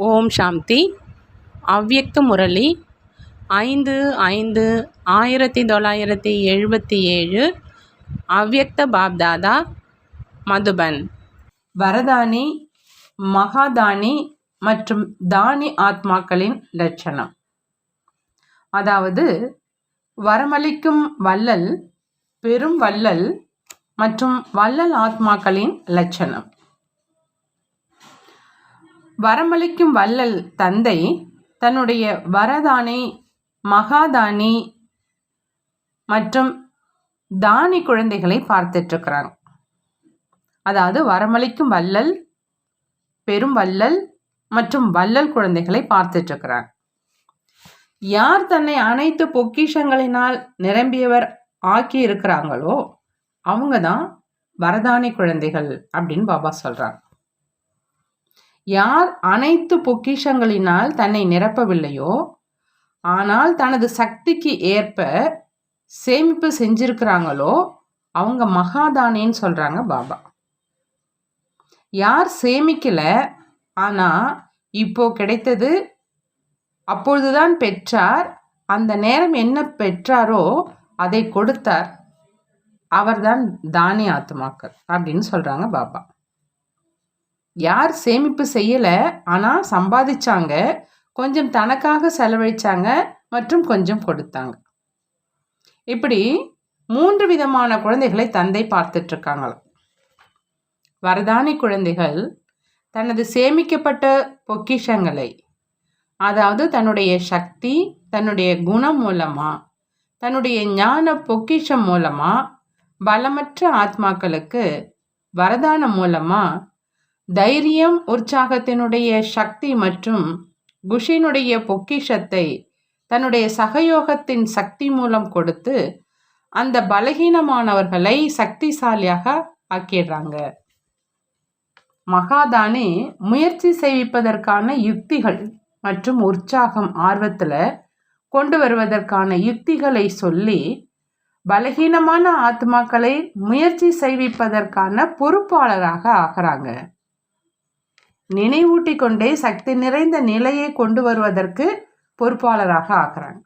ஓம் சாந்தி. அவ்யக்த முரளி 5/5/1977. அவ்யக்த பாப்தாதா, மதுபன். வரதானி, மகாதானி மற்றும் தானி ஆத்மாக்களின் லட்சணம். அதாவது வரமளிக்கும் வள்ளல், பெரும் வள்ளல் மற்றும் வள்ளல் ஆத்மாக்களின் லட்சணம். வரமளிக்கும் வள்ளல் தந்தை தன்னுடைய வரதானி, மகாதானி மற்றும் தானி குழந்தைகளை பார்த்துட்ருக்கிறாங்க. அதாவது வரமளிக்கும் வள்ளல், பெரும் வள்ளல் மற்றும் வள்ளல் குழந்தைகளை பார்த்துட்ருக்கிறாங்க. யார் தன்னை அனைத்து பொக்கிஷங்களினால் நிரம்பியவர் ஆக்கி இருக்கிறாங்களோ அவங்க தான் வரதானி குழந்தைகள் அப்படின்னு பாபா சொல்றாங்க. யார் அனைத்து பொக்கிஷங்களினால் தன்னை நிரப்பவில்லையோ ஆனால் தனது சக்திக்கு ஏற்ப சேமிப்பு செஞ்சிருக்கிறாங்களோ அவங்க மகாதானின்னு சொல்றாங்க பாபா. யார் சேமிக்கல ஆனா இப்போ கிடைத்தது அப்பொழுதுதான் பெற்றார், அந்த நேரம் என்ன பெற்றாரோ அதை கொடுத்தார், அவர்தான் தானி ஆத்மாக்கள் அப்படின்னு சொல்றாங்க பாபா. யார் சேமிப்பு செய்யல ஆனா சம்பாதிச்சாங்க, கொஞ்சம் தனக்காக செலவழிச்சாங்க மற்றும் கொஞ்சம் கொடுத்தாங்க, இப்படி 3 விதமான குழந்தைகளை தந்தை பார்த்துட்டு இருக்காங்களாம். வரதானி குழந்தைகள் தனது சேமிக்கப்பட்ட பொக்கிஷங்களை, அதாவது தன்னுடைய சக்தி, தன்னுடைய குணம் மூலமா, தன்னுடைய ஞான பொக்கிஷம் மூலமா பலமற்ற ஆத்மாக்களுக்கு வரதானம் மூலமா தைரியம், உற்சாகத்தினுடைய சக்தி மற்றும் குஷினுடைய பொக்கிஷத்தை தன்னுடைய சகயோகத்தின் சக்தி மூலம் கொடுத்து அந்த பலகீனமானவர்களை சக்திசாலியாக ஆக்கிடுறாங்க. மகாதானி முயற்சி செய்விப்பதற்கான யுக்திகள் மற்றும் உற்சாகம், ஆர்வத்தில் கொண்டு வருவதற்கான யுக்திகளை சொல்லி பலகீனமான ஆத்மாக்களை முயற்சி செய்விப்பதற்கான பொறுப்பாளராக ஆகிறாங்க. நினைவூட்டி கொண்டே சக்தி நிறைந்த நிலையை கொண்டு வருவதற்கு பொறுப்பாளராக ஆகிறாங்க.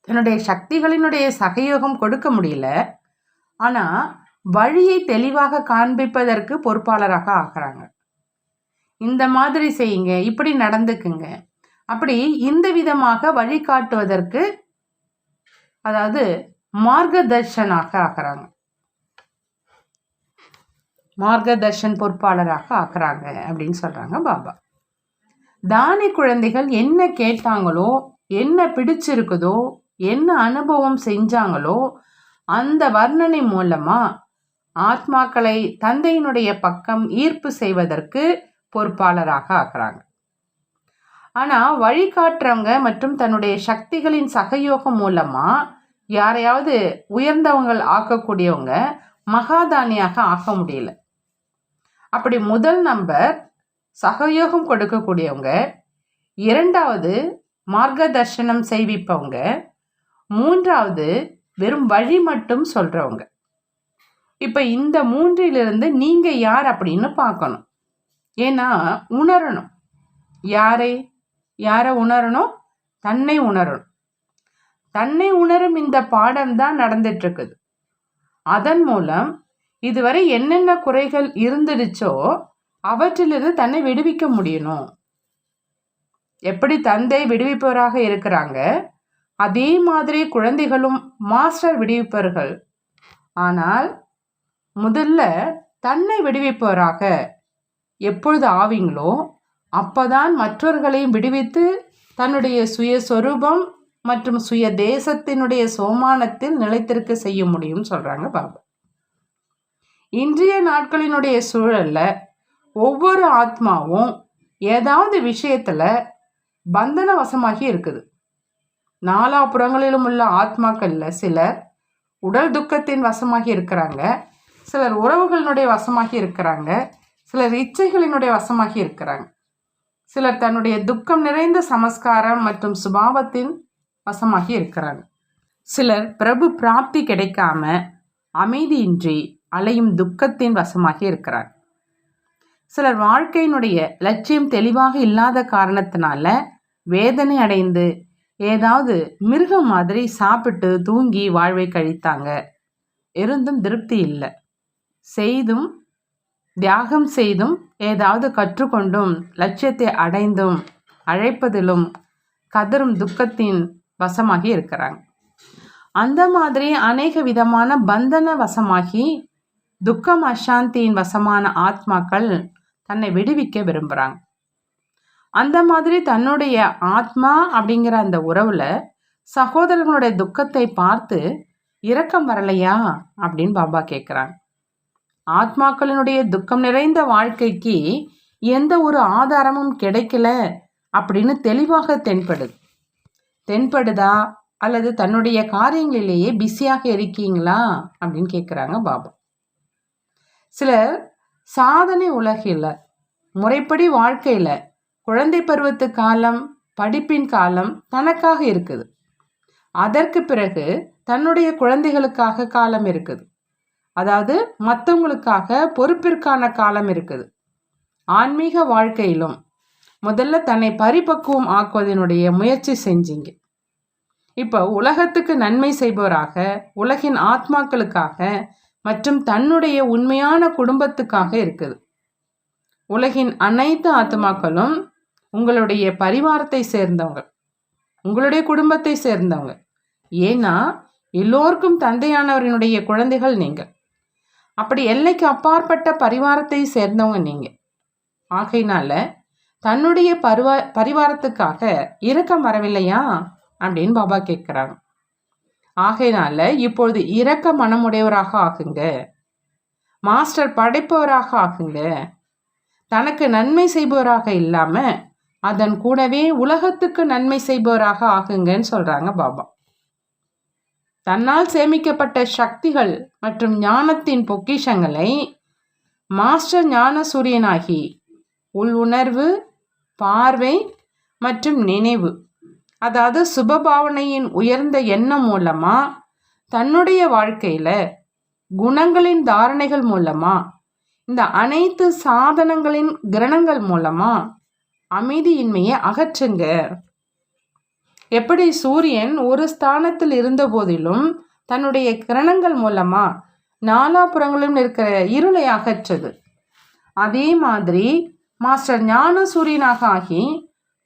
தன்னுடைய சக்திகளினுடைய சகயோகம் கொடுக்க முடியல ஆனா வழியை தெளிவாக காண்பிப்பதற்கு பொறுப்பாளராக ஆகிறாங்க. இந்த மாதிரி செய்யுங்க, இப்படி நடந்துக்குங்க, அப்படி இந்த விதமாக வழிகாட்டுவதற்கு, அதாவது மார்கதர்ஷனாக ஆகிறாங்க, மார்கதர்ஷன் பொறுப்பாளராக ஆக்குறாங்க அப்படின்னு சொல்றாங்க பாபா. தானி குழந்தைகள் என்ன கேட்டாங்களோ, என்ன பிடிச்சிருக்குதோ, என்ன அனுபவம் செஞ்சாங்களோ அந்த வர்ணனை மூலமா ஆத்மாக்களை தந்தையினுடைய பக்கம் ஈர்ப்பு செய்வதற்கு பொறுப்பாளராக ஆக்குறாங்க. ஆனா வழிகாட்டுறவங்க மற்றும் தன்னுடைய சக்திகளின் சகயோகம் மூலமா யாரையாவது உயர்ந்தவங்கள் ஆக்கக்கூடியவங்க மகாதானியாக ஆக்க முடியல. அப்படி முதல் நம்பர் சகயோகம் கொடுக்கக்கூடியவங்க, 2வது மார்கதர்ஷனம் செய்விப்பவங்க, 3வது வெறும் வழி மட்டும் சொல்றவங்க. இப்ப இந்த 3லிருந்து நீங்க யார் அப்படின்னு பார்க்கணும். ஏன்னா உணரணும். யாரை உணரணும்? தன்னை உணரணும். தன்னை உணரும் இந்த பாடம் தான் நடந்துட்டு இருக்குது. அதன் மூலம் இதுவரை என்னென்ன குறைகள் இருந்துடுச்சோ அவற்றிலிருந்து தன்னை விடுவிக்க முடியணும். எப்படி தந்தை விடுவிப்பவராக இருக்கிறாங்க அதே மாதிரி குழந்தைகளும் மாஸ்டர் விடுவிப்பவர்கள். ஆனால் முதல்ல தன்னை விடுவிப்பவராக எப்பொழுது ஆவீங்களோ அப்பதான் மற்றவர்களையும் விடுவித்து தன்னுடைய சுயஸ்வரூபம் மற்றும் சுய தேசத்தினுடைய சோமானத்தில் நிலைத்திருக்க செய்ய முடியும் சொல்றாங்க பாபா. இன்றைய நாட்களினுடைய சூழல்ல ஒவ்வொரு ஆத்மாவும் ஏதாவது விஷயத்துல பந்தன வசமாகி இருக்குது. நாலாபுறங்களிலும் உள்ள ஆத்மாக்கள்ல சிலர் உடல் துக்கத்தின் வசமாகி இருக்கிறாங்க, சிலர் உறவுகளினுடைய வசமாகி இருக்கிறாங்க, சிலர் இச்சைகளினுடைய வசமாகி இருக்கிறாங்க, சிலர் தன்னுடைய துக்கம் நிறைந்த சமஸ்காரம் மற்றும் சுபாவத்தின் வசமாகி இருக்கிறாங்க, சிலர் பிரபு பிராப்தி கிடைக்காம அமைதியின்றி அலையும் துக்கத்தின் வசமாகி இருக்கிறார், சிலர் வாழ்க்கையினுடைய லட்சியம் தெளிவாக இல்லாத காரணத்தினால வேதனை அடைந்து ஏதாவது மிருகம் மாதிரி சாப்பிட்டு தூங்கி வாழ்வை கழித்தாங்க. இருந்தும் திருப்தி இல்லை. செய்தும் தியாகம் செய்தும் ஏதாவது கற்றுக்கொண்டும் லட்சியத்தை அடைந்தும் அழைப்பதிலும் கதரும் துக்கத்தின் வசமாகி இருக்கிறாங்க. அந்த மாதிரி அநேக விதமான பந்தன வசமாகி துக்கம் அசாந்தியின் வசமான ஆத்மாக்கள் தன்னை விடுவிக்க விரும்புகிறாங்க. அந்த மாதிரி தன்னுடைய ஆத்மா அப்படிங்கிற அந்த உறவுல சகோதரர்களுடைய துக்கத்தை பார்த்து இரக்கம் வரலையா அப்படின்னு பாபா கேட்குறாங்க. ஆத்மாக்களினுடைய துக்கம் நிறைந்த வாழ்க்கைக்கு எந்த ஒரு ஆதாரமும் கிடைக்கல அப்படின்னு தெளிவாக தென்படுதா அல்லது தன்னுடைய காரியங்களிலேயே பிஸியாக இருக்கீங்களா அப்படின்னு கேட்குறாங்க பாபா. சிலர் சாதனை உலகில் முறைப்படி வாழ்க்கையில் குழந்தை பருவத்து காலம், படிப்பின் காலம் தனக்காக இருக்குது. அதற்கு பிறகு தன்னுடைய குழந்தைகளுக்காக காலம் இருக்குது. அதாவது மற்றவங்களுக்காக பொறுப்பிற்கான காலம் இருக்குது. ஆன்மீக வாழ்க்கையிலும் முதல்ல தன்னை பரிபக்குவம் ஆக்குவதனுடைய முயற்சி செஞ்சீங்க. இப்போ உலகத்துக்கு நன்மை செய்பவராக, உலகின் ஆத்மாக்களுக்காக மற்றும் தன்னுடைய உண்மையான குடும்பத்துக்காக இருக்குது. உலகின் அனைத்து ஆத்மாக்களும் உங்களுடைய பரிவாரத்தை சேர்ந்தவங்க, உங்களுடைய குடும்பத்தை சேர்ந்தவங்க. ஏன்னா எல்லோருக்கும் தந்தையானவரினுடைய குழந்தைகள் நீங்கள். அப்படி எல்லைக்கு அப்பாற்பட்ட பரிவாரத்தை சேர்ந்தவங்க நீங்கள். ஆகையினால தன்னுடைய பரிவாரத்துக்காக இரக்கம் வரவில்லையா அப்படின்னு பாபா கேட்குறாங்க. ஆகையினால இப்பொழுது இரக்க மனமுடையவராக ஆகுங்க, மாஸ்டர் படைப்பவராக ஆகுங்க. தனக்கு நன்மை செய்பவராக இல்லாம அதன் கூடவே உலகத்துக்கு நன்மை செய்பவராக ஆகுங்கன்னு சொல்றாங்க பாபா. தன்னால் சேமிக்கப்பட்ட சக்திகள் மற்றும் ஞானத்தின் பொக்கிஷங்களை மாஸ்டர் ஞான சூரியனாகி உள் உணர்வு, பார்வை மற்றும் நினைவு, அதாவது சுபபாவனையின் உயர்ந்த எண்ணம் மூலமா தன்னுடைய வாழ்க்கையில குணங்களின் தாரணைகள் மூலமா இந்த அனைத்து சாதனங்களின் கிரணங்கள் மூலமா அமைதியின்மையை அகற்றுங்க. எப்படி சூரியன் ஒரு ஸ்தானத்தில் இருந்த போதிலும் தன்னுடைய கிரணங்கள் மூலமா நாலாபுறங்களும் இருக்கிற இருளை அகற்றது, அதே மாதிரி மாஸ்டர் ஞான சூரியனாக ஆகி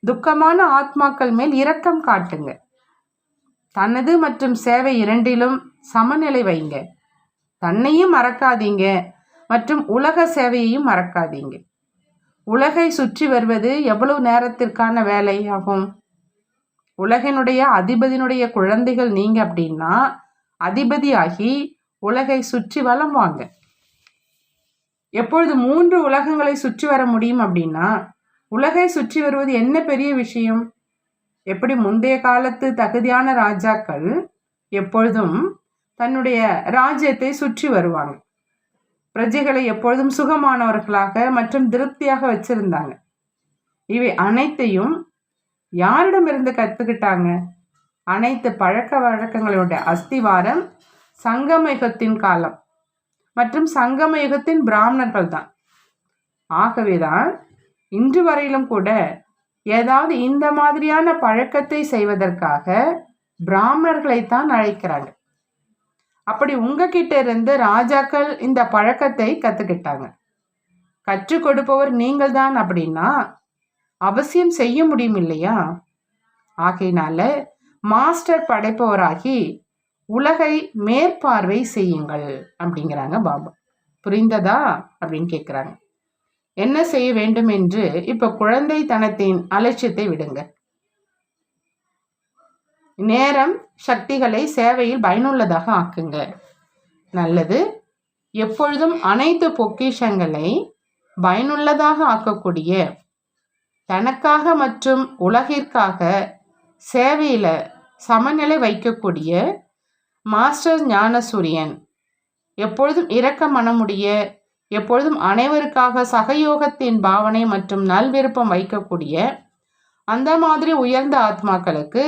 துக்கமான ஆத்மாக்கள் மேல் இரக்கம் காட்டுங்க. தனது மற்றும் சேவை இரண்டிலும் சமநிலை வைங்க. தன்னையும் மறக்காதீங்க மற்றும் உலக சேவையையும் மறக்காதீங்க. உலகை சுற்றி வருவது எவ்வளவு நேரத்திற்கான வேலையாகும்? உலகினுடைய அதிபதியினுடைய குழந்தைகள் நீங்க அப்படின்னா அதிபதியாகி உலகை சுற்றி வலம் வாங்க. எப்பொழுது 3 உலகங்களை சுற்றி வர முடியும் அப்படின்னா உலகை சுற்றி வருவது என்ன பெரிய விஷயம்? எப்படி முந்தைய காலத்து தகுதியான ராஜாக்கள் எப்பொழுதும் தன்னுடைய ராஜ்யத்தை சுற்றி வருவாங்க. பிரஜைகளை எப்பொழுதும் சுகமானவர்களாக மற்றும் திருப்தியாக வச்சிருந்தாங்க. இவை அனைத்தையும் யாரிடமிருந்து கற்றுக்கிட்டாங்க? அனைத்து பழக்க வழக்கங்களுடைய அஸ்திவாரம் சங்கமயுகத்தின் காலம் மற்றும் சங்கமயுகத்தின் பிராமணர்கள் தான். ஆகவேதான் இன்று வரையிலும் கூட ஏதாவது இந்த மாதிரியான பழக்கத்தை செய்வதற்காக பிராமணர்களைத்தான் அழைக்கிறாங்க. அப்படி உங்ககிட்ட இருந்து ராஜாக்கள் இந்த பழக்கத்தை கற்றுக்கிட்டாங்க. கற்றுக் கொடுப்பவர் நீங்கள் தான் அப்படின்னா அவசியம் செய்ய முடியும் இல்லையா? ஆகையினால மாஸ்டர் படைப்பவராகி உலகை மேற்பார்வை செய்யுங்கள் அப்படிங்கிறாங்க பாபா. புரிந்ததா அப்படின்னு கேட்குறாங்க. என்ன செய்ய வேண்டும் என்று இப்ப குழந்தைத்தனத்தின் அலட்சியத்தை விடுங்க. நேரம் சக்திகளை சேவையில் பயனுள்ளதாக ஆக்குங்க. நல்லது. எப்பொழுதும் அனைத்து பொக்கிஷங்களை பயனுள்ளதாக ஆக்கக்கூடிய, தனக்காக மற்றும் உலகிற்காக சேவையில சமநிலை வைக்கக்கூடிய மாஸ்டர் ஞானசூரியன், எப்பொழுதும் இரக்க மனமுடைய, எப்பொழுதும் அனைவருக்காக சகயோகத்தின் பாவனை மற்றும் நல்விருப்பம் வைக்கக்கூடிய அந்த மாதிரி உயர்ந்த ஆத்மாக்களுக்கு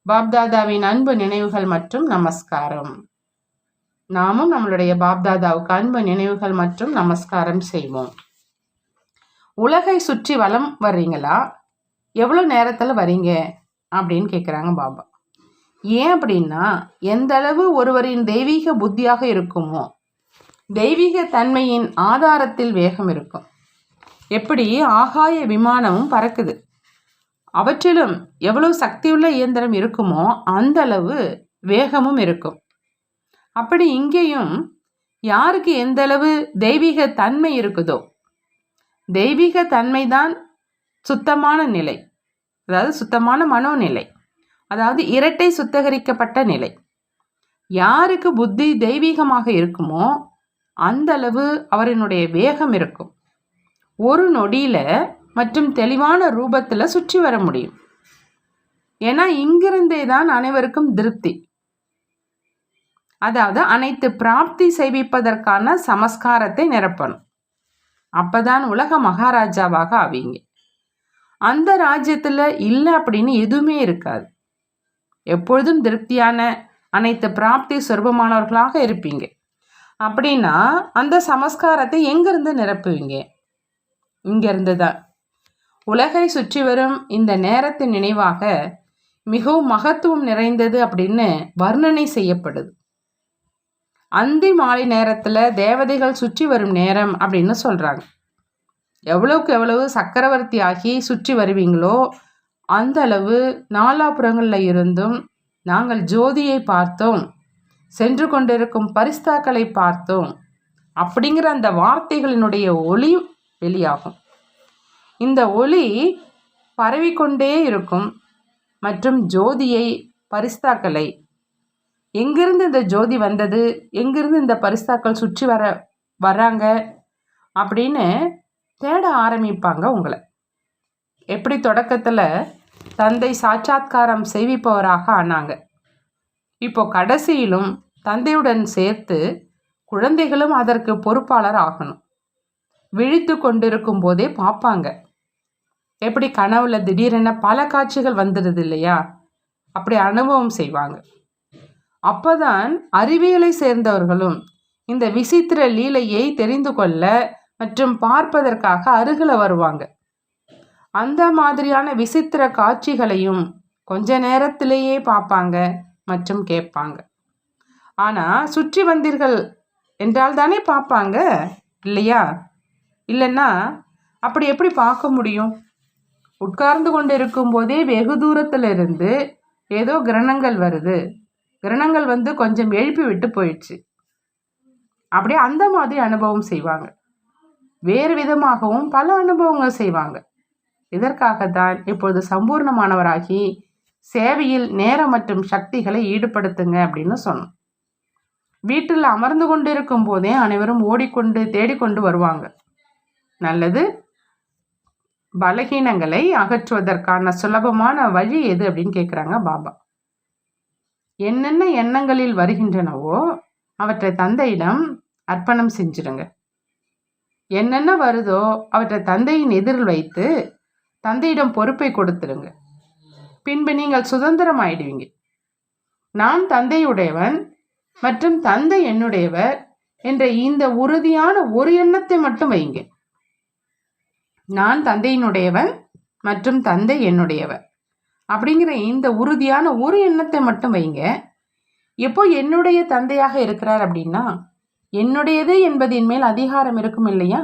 பாப்தாதாவின் அன்பு நினைவுகள் மற்றும் நமஸ்காரம். நாமும் நம்மளுடைய பாப்தாதாவுக்கு அன்பு நினைவுகள் மற்றும் நமஸ்காரம் செய்வோம். உலகை சுற்றி வலம் வர்றீங்களா? எவ்வளோ நேரத்தில் வரீங்க அப்படின்னு கேட்குறாங்க பாபா. ஏன் அப்படின்னா, எந்த அளவு ஒருவரின் தெய்வீக புத்தியாக இருக்குமோ தெய்வீக தன்மையின் ஆதாரத்தில் வேகம் இருக்கும். எப்படி ஆகாய விமானமும் பறக்குது, அவற்றிலும் எவ்வளவு சக்தியுள்ள இயந்திரம் இருக்குமோ அந்த அளவு வேகமும் இருக்கும். அப்படி இங்கேயும் யாருக்கு எந்த அளவு தெய்வீக தன்மை இருக்குதோ, தெய்வீக தன்மைதான் சுத்தமான நிலை, அதாவது சுத்தமான மனோநிலை, அதாவது இரட்டை சுத்தகரிக்கப்பட்ட நிலை. யாருக்கு புத்தி தெய்வீகமாக இருக்குமோ அந்த அளவு அவரினுடைய வேகம் இருக்கும். ஒரு நொடியில மற்றும் தெளிவான ரூபத்தில் சுற்றி வர முடியும். ஏன்னா இங்கிருந்தே தான் அனைவருக்கும் திருப்தி, அதாவது அனைத்து பிராப்தி செய்விப்பதற்கான சமஸ்காரத்தை நிரப்பணும். அப்பதான் உலக மகாராஜாவாக ஆவீங்க. அந்த ராஜ்யத்தில் இல்லை அப்படின்னு எதுவுமே இருக்காது. எப்பொழுதும் திருப்தியான அனைத்து பிராப்தி சொர்பமானவர்களாக இருப்பீங்க. அப்படின்னா அந்த சமஸ்காரத்தை எங்கிருந்து நிரப்புவீங்க? இங்கிருந்து தான். உலகை சுற்றி வரும் இந்த நேரத்தின் நினைவாக மிகவும் மகத்துவம் நிறைந்தது அப்படின்னு வர்ணனை செய்யப்படுது. அந்தி மாலை நேரத்தில் தேவதைகள் சுற்றி வரும் நேரம் அப்படின்னு சொல்கிறாங்க. எவ்வளவுக்கு எவ்வளவு சக்கரவர்த்தி ஆகி சுற்றி வருவீங்களோ அந்த அளவு நாலாபுறங்களில் இருந்தும் நாங்கள் ஜோதியை பார்த்தோம், சென்று கொண்டிருக்கும் பரிஸ்தாக்களை பார்த்தோம் அப்படிங்கிற அந்த வார்த்தைகளினுடைய ஒளி வெளியாகும். இந்த ஒளி பரவிக்கொண்டே இருக்கும். மற்றும் ஜோதியை, பரிஸ்தாக்களை, எங்கிருந்து இந்த ஜோதி வந்தது, எங்கிருந்து இந்த பரிஸ்தாக்கள் சுற்றி வராங்க அப்படின்னு தேட ஆரம்பிப்பாங்க உங்களை. எப்படி தொடக்கத்தில் தந்தை சாட்சாத்காரம் செய்விப்பவராக ஆனாங்க, இப்போ கடைசியிலும் தந்தையுடன் சேர்த்து குழந்தைகளும் அதற்கு பொறுப்பாளர் ஆகணும். விழித்து கொண்டிருக்கும் போதே பார்ப்பாங்க. எப்படி கனவுல திடீரென பல காட்சிகள் வந்துடுது இல்லையா, அப்படி அனுபவம் செய்வாங்க. அப்போதான் அறிவியலை சேர்ந்தவர்களும் இந்த விசித்திர லீலையை தெரிந்து கொள்ள மற்றும் பார்ப்பதற்காக அருகில் வருவாங்க. அந்த மாதிரியான விசித்திர காட்சிகளையும் கொஞ்ச நேரத்திலேயே பார்ப்பாங்க மற்றும் கேட்பாங்க. ஆனால் சுற்றி வந்தீர்கள் என்றால் தானே பார்ப்பாங்க இல்லையா? இல்லைன்னா அப்படி எப்படி பார்க்க முடியும்? உட்கார்ந்து கொண்டு இருக்கும் போதே வெகு தூரத்தில் இருந்து ஏதோ கிரணங்கள் வருது, கிரணங்கள் வந்து கொஞ்சம் எழுப்பி விட்டு போயிடுச்சு, அப்படியே அந்த மாதிரி அனுபவம் செய்வாங்க. வேறு விதமாகவும் பல அனுபவங்கள் செய்வாங்க. இதற்காகத்தான் இப்பொழுது சம்பூர்ணமானவராகி சேவையில் நேரம் மற்றும் சக்திகளை ஈடுபடுத்துங்க அப்படின்னு சொன்னோம். வீட்டில் அமர்ந்து கொண்டு இருக்கும் போதே அனைவரும் ஓடிக்கொண்டு தேடிக்கொண்டு வருவாங்க. நல்லது. பலகீனங்களை அகற்றுவதற்கான சுலபமான வழி எது அப்படின்னு கேட்குறாங்க பாபா. என்னென்ன எண்ணங்களில் வருகின்றனவோ அவற்றை தந்தையிடம் அர்ப்பணம் செஞ்சிடுங்க. என்னென்ன வருதோ அவற்றை தந்தையின் எதிரில் வைத்து தந்தையிடம் பொறுப்பை கொடுத்துடுங்க. பின்பு நீங்கள் சுதந்திரம் ஆயிடுவீங்க. நான் தந்தையுடையவன் மற்றும் தந்தை என்னுடையவர் என்ற இந்த உறுதியான ஒரு எண்ணத்தை மட்டும் வைங்க. நான் தந்தையினுடையவன் மற்றும் தந்தை என்னுடையவர் அப்படிங்கிற இந்த உறுதியான ஒரு எண்ணத்தை மட்டும் வைங்க. எப்போ என்னுடைய தந்தையாக இருக்கிறார் அப்படின்னா என்னுடையது என்பதின் மேல் அதிகாரம் இருக்கும் இல்லையா?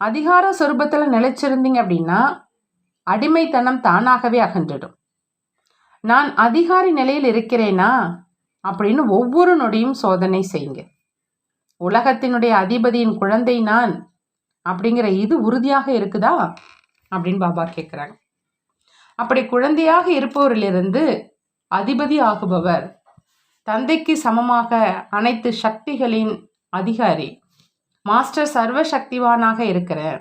அதிகார சொரூபத்தில் நிலைச்சிருந்தீங்க அப்படின்னா அடிமைத்தனம் தானாகவே அகன்றிடும். நான் அதிகாரி நிலையில் இருக்கிறேனா அப்படின்னு ஒவ்வொரு நொடியும் சோதனை செய்யுங்க. உலகத்தினுடைய அதிபதியின் குழந்தை நான் அப்படிங்கிற இது உறுதியாக இருக்குதா அப்படின்னு பாபா கேட்குறாங்க. அப்படி குழந்தையாக இருப்பவரிலிருந்து அதிபதி ஆகுபவர், தந்தைக்கு சமமாக அனைத்து சக்திகளின் அதிகாரி, மாஸ்டர் சர்வ சக்திவானாக இருக்கிறார்.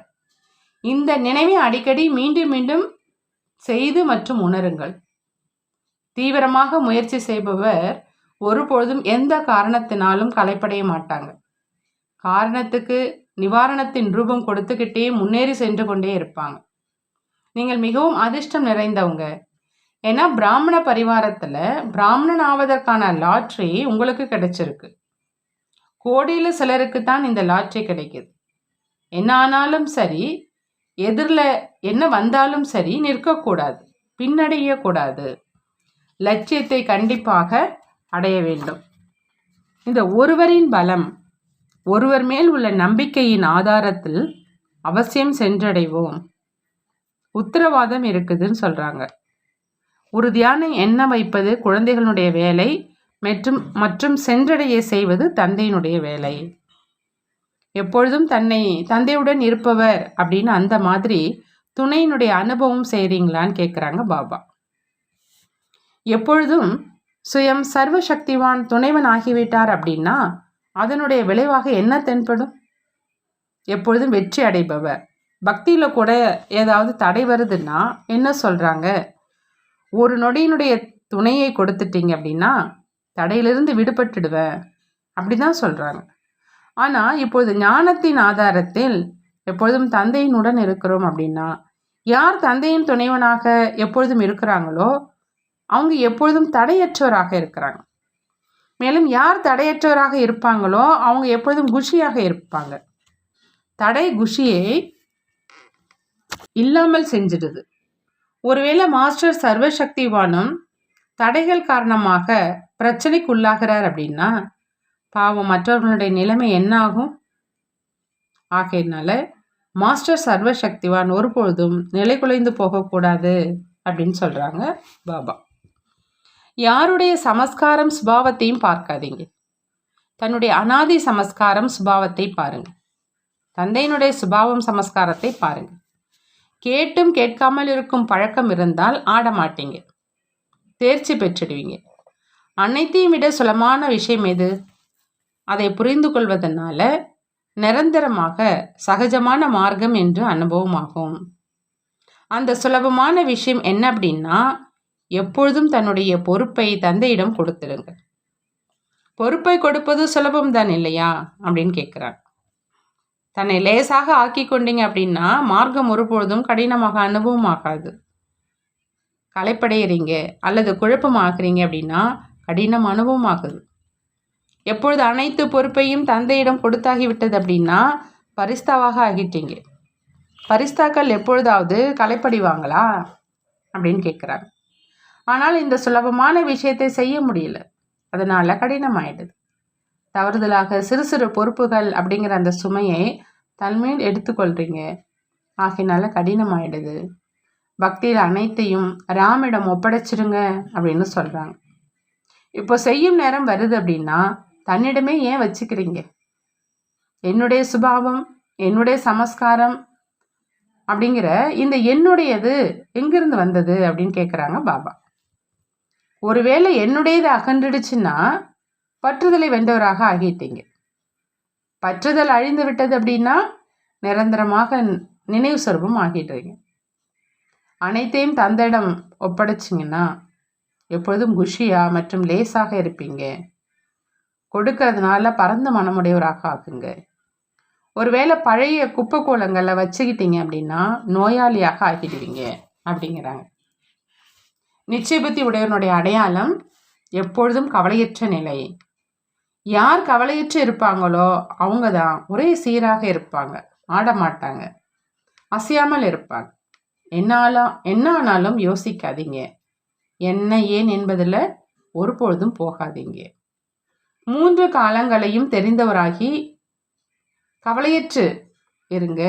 இந்த நினைவை அடிக்கடி மீண்டும் மீண்டும் செய்து மற்றும் உணருங்கள். தீவிரமாக முயற்சி செய்பவர் ஒருபொழுதும் எந்த காரணத்தினாலும் களைப்படைய மாட்டாங்க. காரணத்துக்கு நிவாரணத்தின் ரூபம் கொடுத்துக்கிட்டே முன்னேறி சென்று கொண்டே இருப்பாங்க. நீங்கள் மிகவும் அதிர்ஷ்டம் நிறைந்தவங்க. ஏன்னா பிராமண பரிவாரத்தில் பிராமணன் ஆவதற்கான லாட்ரி உங்களுக்கு கிடைச்சிருக்கு. கோடியில் சிலருக்கு தான் இந்த லாட்ரி கிடைக்குது. என்ன ஆனாலும் சரி, எதிரில் என்ன வந்தாலும் சரி நிற்கக்கூடாது, பின்னடையக்கூடாது. லட்சியத்தை கண்டிப்பாக அடைய வேண்டும். இந்த ஒருவரின் பலம், ஒருவர் மேல் உள்ள நம்பிக்கையின் ஆதாரத்தில் அவசியம் சென்றடைவோம். உத்தரவாதம் இருக்குதுன்னு சொல்கிறாங்க. உறுதியான எண்ணம் வைப்பது குழந்தைகளுடைய வேலை மற்றும் சென்றடைய செய்வது தந்தையினுடைய வேலை. எப்பொழுதும் தந்தையுடன் இருப்பவர் அப்படின்னு அந்த மாதிரி துணையினுடைய அனுபவம் செய்கிறீங்களான்னு கேட்குறாங்க பாபா. எப்பொழுதும் சுயம் சர்வசக்திவான் துணைவன் ஆகிவிட்டார் அப்படின்னா அதனுடைய விளைவாக என்ன தென்படும்? எப்பொழுதும் வெற்றி அடைபவர். பக்தியில் கூட ஏதாவது தடை வருதுன்னா என்ன சொல்கிறாங்க? ஒரு நொடியினுடைய துணையை கொடுத்துட்டீங்க அப்படின்னா தடையிலிருந்து விடுபட்டுடுவேன் அப்படி தான் சொல்கிறாங்க. ஆனால் இப்பொழுது ஞானத்தின் ஆதாரத்தில் எப்பொழுதும் தந்தையினுடன் இருக்கிறோம் அப்படின்னா யார் தந்தையின் துணைவனாக எப்பொழுதும் இருக்கிறாங்களோ அவங்க எப்பொழுதும் தடையற்றவராக இருக்கிறாங்க. மேலும் யார் தடையற்றவராக இருப்பாங்களோ அவங்க எப்பொழுதும் குஷியாக இருப்பாங்க. தடை குஷியை இல்லாமல் செஞ்சிடுது. ஒருவேளை மாஸ்டர் சர்வசக்திவானும் தடைகள் காரணமாக பிரச்சனைக்கு உள்ளாகிறார் அப்படின்னா பாவம் மற்றவர்களுடைய நிலைமை என்ன ஆகும்? ஆகையினால மாஸ்டர் சர்வசக்திவான் ஒருபொழுதும் நிலை குலைந்து போகக்கூடாது அப்படின்னு சொல்கிறாங்க பாபா. யாருடைய சமஸ்காரம் சுபாவத்தையும் பார்க்காதீங்க, தன்னுடைய அனாதி சமஸ்காரம் சுபாவத்தை பாருங்க. தந்தையினுடைய சுபாவம் சமஸ்காரத்தை பாருங்க. கேட்டும் கேட்காமல் இருக்கும் பழக்கம் இருந்தால் ஆட மாட்டீங்க, தேர்ச்சி பெற்றுடுவீங்க. அனைத்தையும் விட சுலமான விஷயம் எது? அதை புரிந்து கொள்வதனால நிரந்தரமாக சகஜமான மார்க்கம் என்று அனுபவமாகும். அந்த சுலபமான விஷயம் என்ன அப்படின்னா எப்பொழுதும் தன்னுடைய பொறுப்பை தந்தையிடம் கொடுத்துடுங்க. பொறுப்பை கொடுப்பது சுலபம்தான் இல்லையா அப்படின்னு கேட்குறாங்க. தன்னை லேசாக ஆக்கி கொண்டீங்க அப்படின்னா மார்க்கம் ஒருபொழுதும் கடினமாக அனுபவமாகாது. களைப்படைகிறீங்க அல்லது குழப்பமாகறீங்க அப்படின்னா கடினம் அனுபவமாகுது. எப்பொழுது அனைத்து பொறுப்பையும் தந்தையிடம் கொடுத்தாகிவிட்டது அப்படின்னா பரிஸ்தாவாக ஆகிட்டீங்க. பரிஸ்தாக்கள் எப்பொழுதாவது களைப்படிவாங்களா அப்படின்னு கேட்குறாங்க. ஆனால் இந்த சுலபமான விஷயத்தை செய்ய முடியல, அதனால் கடினமாயிடுது. தவறுதலாக சிறு சிறு பொறுப்புகள் அப்படிங்கிற அந்த சுமையை தன்மேல் எடுத்துக்கொள்கிறீங்க, ஆகினால கடினமாயிடுது. பக்தியில் அனைத்தையும் ராமிடம் ஒப்படைச்சிடுங்க அப்படின்னு சொல்கிறாங்க. இப்போ செய்யும் நேரம் வருது அப்படின்னா தன்னிடமே ஏன் வச்சுக்கிறீங்க? என்னுடைய சுபாவம், என்னுடைய சமஸ்காரம் அப்படிங்கிற இந்த என்னுடையது எங்கிருந்து வந்தது அப்படின்னு கேட்குறாங்க பாபா. ஒருவேளை என்னுடையது அகன்றுடுச்சுன்னா பற்றுதலை வென்றவராக ஆகிட்டீங்க. பற்றுதல் அழிந்து விட்டது அப்படின்னா நிரந்தரமாக நினைவு சொரூபம் ஆகிடுறீங்க. அனைத்தையும் தந்தையிடம் ஒப்படைச்சிங்கன்னா எப்பொழுதும் குஷியா மற்றும் லேசாக இருப்பீங்க. கொடுக்கறதுனால பரந்த மனமுடையவராக ஆகுங்க. ஒருவேளை பழைய குப்பை கோலங்களில் வச்சுக்கிட்டீங்க அப்படின்னா நோயாளியாக ஆகிடுவீங்க அப்படிங்கிறாங்க. நிச்சய புத்தி உடையவனுடைய அடையாளம் எப்பொழுதும் கவலையற்ற நிலை. யார் கவலையற்று இருப்பாங்களோ அவங்க தான் ஒரே சீராக இருப்பாங்க, ஆட மாட்டாங்க, அசையாமல் இருப்பாங்க. என்ன ஆனாலும் யோசிக்காதீங்க, என்ன ஏன் என்பதில் ஒருபொழுதும் போகாதீங்க. 3 காலங்களையும் தெரிந்தவராகி கவலையற்று இருங்க.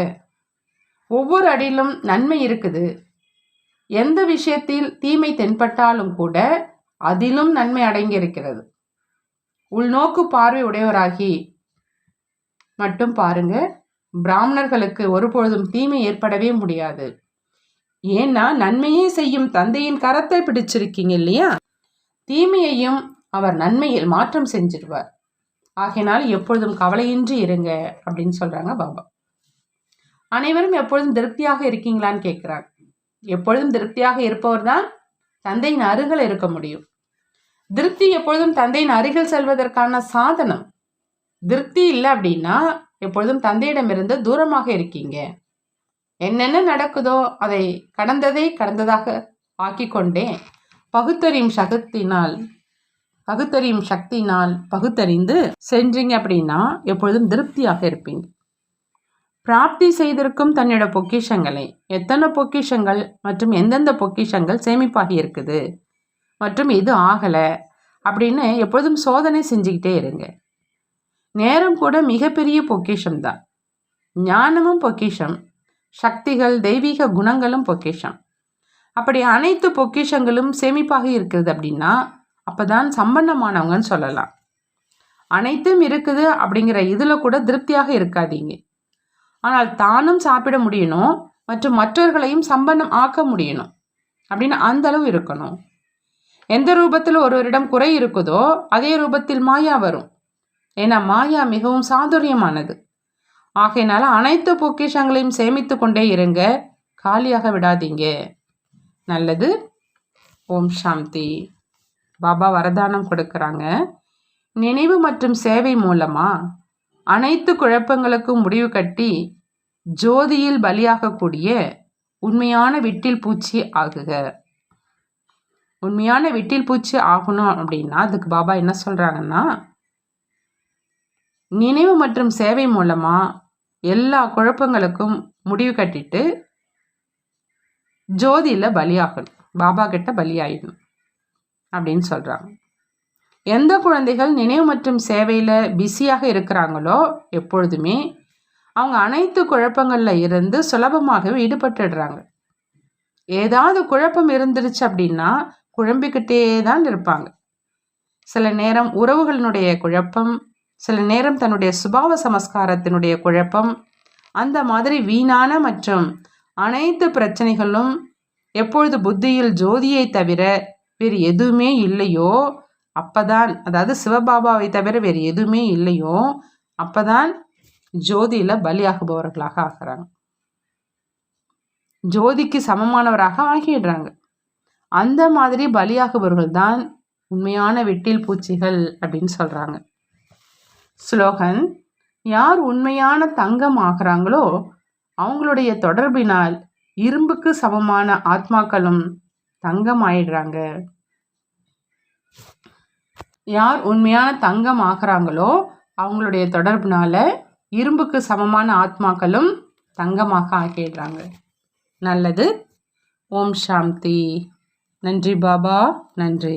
ஒவ்வொரு அடியிலும் நன்மை இருக்குது. எந்த விஷயத்தில் தீமை தென்பட்டாலும் கூட அதிலும் நன்மை அடங்கியிருக்கிறது. உள்நோக்கு பார்வை உடையவராகி மட்டும் பாருங்க. பிராமணர்களுக்கு ஒருபொழுதும் தீமை ஏற்படவே முடியாது. ஏன்னா நன்மையே செய்யும் தந்தையின் கரத்தை பிடிச்சிருக்கீங்க இல்லையா? தீமையையும் அவர் நன்மையில் மாற்றம் செஞ்சிடுவார். ஆகையினால் எப்பொழுதும் கவலையின்றி இருங்க அப்படின்னு சொல்றாங்க பாபா. அனைவரும் எப்பொழுதும் திருப்தியாக இருக்கீங்களான்னு கேட்குறாங்க. எப்பொழுதும் திருப்தியாக இருப்பவர் தான் தந்தையின் அருகில் இருக்க முடியும். திருப்தி எப்பொழுதும் தந்தையின் அருகில் செல்வதற்கான சாதனம். திருப்தி இல்லை அப்படின்னா எப்பொழுதும் தந்தையிடமிருந்து தூரமாக இருக்கீங்க. என்னென்ன நடக்குதோ அதை கடந்ததாக ஆக்கிக்கொண்டே பகுத்தறியும் சக்தியினால் பகுத்தறிந்து சென்றீங்க அப்படின்னா எப்பொழுதும் திருப்தியாக இருப்பீங்க. பிராப்தி செய்திருக்கும் தன்னோட பொக்கிஷங்களை, எத்தனை பொக்கிஷங்கள் மற்றும் எந்தெந்த பொக்கிஷங்கள் சேமிப்பாகி இருக்குது மற்றும் இது ஆகலை அப்படின்னு எப்பொழுதும் சோதனை செஞ்சுக்கிட்டே இருங்க. நேரம் கூட மிகப்பெரிய பொக்கிஷம் தான். ஞானமும் பொக்கிஷம், சக்திகள் தெய்வீக குணங்களும் பொக்கிஷம். அப்படி அனைத்து பொக்கிஷங்களும் சேமிப்பாக இருக்குது அப்படின்னா அப்போதான் சம்பந்தமானவங்கன்னு சொல்லலாம். அனைத்தும் இருக்குது அப்படிங்கிற இதில் கூட திருப்தியாக இருக்காதீங்க. ஆனால் தானும் சாப்பிட முடியணும் மற்றும் மற்றவர்களையும் சம்பந்தம் ஆக்க முடியணும் அப்படின்னு அந்த அளவு இருக்கணும். எந்த ரூபத்தில் ஒருவரிடம் குறை இருக்குதோ அதே ரூபத்தில் மாயா வரும். ஏன்னா மாயா மிகவும் சாதுரியமானது. ஆகையினால அனைத்து பொக்கிஷங்களையும் சேமித்து கொண்டே இருங்க, காலியாக விடாதீங்க. நல்லது. ஓம் சாந்தி. பாபா வரதானம் கொடுக்குறாங்க. நினைவு மற்றும் சேவை மூலமா அனைத்து குழப்பங்களுக்கும் முடிவு கட்டி ஜோதியில் பலியாகக்கூடிய உண்மையான விட்டில் பூச்சி ஆகுக. உண்மையான விட்டில் பூச்சி ஆகணும் அப்படின்னா அதுக்கு பாபா என்ன சொல்றாங்கன்னா, நினைவு மற்றும் சேவை மூலமா எல்லா குழப்பங்களுக்கும் முடிவு கட்டிட்டு ஜோதியில் பலியாகணும், பாபா கிட்ட பலியாயிடணும் அப்படின்னு சொல்கிறாங்க. எந்த குழந்தைகள் நினைவு மற்றும் சேவையில் பிஸியாக இருக்கிறாங்களோ எப்பொழுதுமே அவங்க அனைத்து குழப்பங்களில் இருந்து சுலபமாகவே ஈடுபட்டுடுறாங்க. ஏதாவது குழப்பம் இருந்துருச்சு அப்படின்னா குழம்பிக்கிட்டே தான் இருப்பாங்க. சில நேரம் உறவுகளினுடைய குழப்பம், சில நேரம் தன்னுடைய சுபாவ சமஸ்காரத்தினுடைய குழப்பம், அந்த மாதிரி வீணான மற்றும் அனைத்து பிரச்சனைகளும் எப்பொழுது புத்தியில் ஜோதியை தவிர வேறு எதுவுமே இல்லையோ அப்பதான், அதாவது சிவபாபாவை தவிர வேறு எதுவுமே இல்லையோ அப்பதான் ஜோதியில் பலியாகுபவர்களாக ஆகிறாங்க, ஜோதிக்கு சமமானவராக ஆகிடுறாங்க. அந்த மாதிரி பலியாகுபவர்கள் தான் உண்மையான விட்டில் பூச்சிகள் அப்படின்னு சொல்கிறாங்க. ஸ்லோகன்: யார் உண்மையான தங்கம் ஆகிறாங்களோ அவங்களுடைய தொடர்பினால் இரும்புக்கு சமமான ஆத்மாக்களும் தங்கம் ஆயிடுறாங்க. யார் உண்மையான தங்கம் ஆகிறாங்களோ அவங்களுடைய தொடர்பினால இரும்புக்கு சமமான ஆத்மாக்களும் தங்கமாக ஆகிடுறாங்க. நல்லது. ஓம் சாந்தி. நன்றி பாபா. நன்றி.